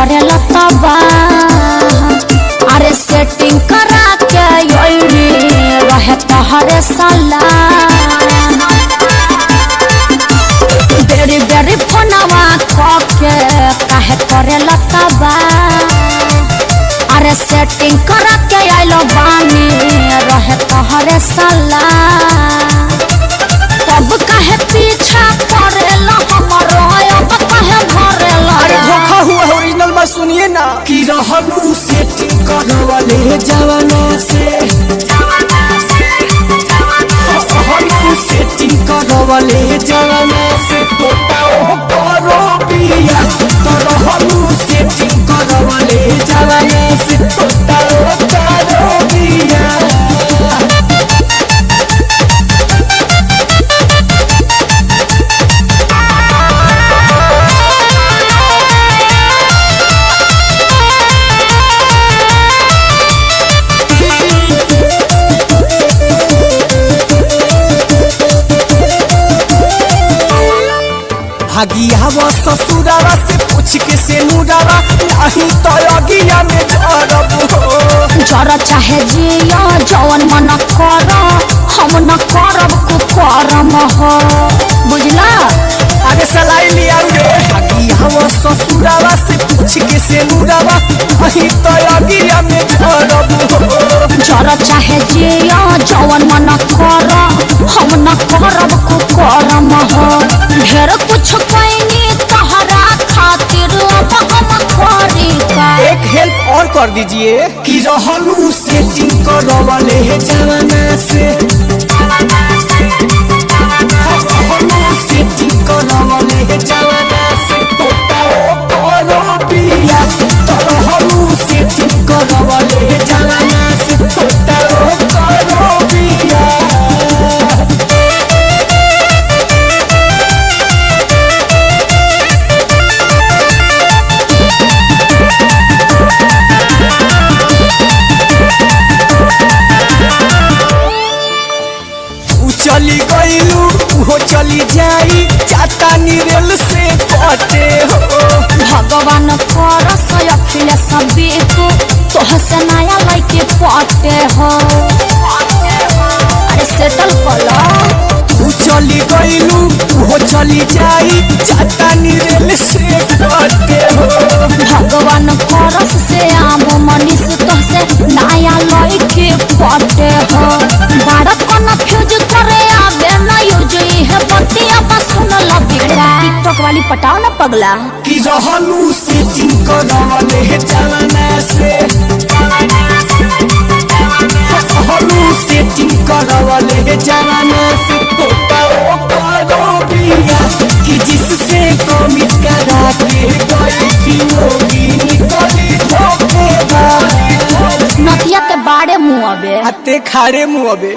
करे लतबा अरे सेटिंग करा के योरी रहे तहरे साला बेरी बेरी फोनवा के काहे करे लतबा अरे सेटिंग करा के आइलो बानी रहे तहरे साला तब काहे पीछा करेला हमरो अब काहे भरेला। अरे धोखा हुआ ओरिजिनल बात सुनिए ना कि रहलू सेटिंग करवाले जवाना से रहलू सेटिंग करवाले जवाना से बताओ करो बिया तो रहलू सेटिंग करवाले जवाना से बताओ करो बिया। भागिया वो ससुरावा से पूछ के से मुरावा नहीं तो अगिया में जरब हो जरा चाहे जिया जवन मन कर हम न करब को करम हो बुझला। अरे सलाई लिया रे भागिया वो ससुरावा से पूछ के से मुरावा नहीं तो अगिया में जरब हो जरा चाहे जिया जवन मन कर हम न करब को करम हो ढेर कुछ कैनी तहरा खातिर अब हम करी का। एक हेल्प और कर दीजिए कि रहलू सेटिंग करवाले जवाना से रहलू सेटिंग करवाले जवाना से बताओ करो बिया तो रहलू सेटिंग करवाले जवाना से बताओ करो बिया। चली गईलू वो चली जाई चाता निरेल से कटे हो भगवान कर अखिले सबी को तोह से नया लाइके पटे हो अरे सेटल कला तू चली गईलू वो चली जाई चाता निरेल से कटे हो भगवान कर से आम मनीष तोह से नया लाइके पटे हो बारह कन्फ्यूज करे आवे ना यूज है बतिया बस सुन ला बिगड़ा टिकटॉक वाली पटाओ ना पगला कि रहलू सेटिंग करवाले जवाना से रहलू सेटिंग करवाले जवाना से बताओ करो बिया कि जिससे कमिट करा के गई थी होगी निकली धोखेबाज नतिया के बाड़े मुँह अबे अते खाड़े मुँह अबे।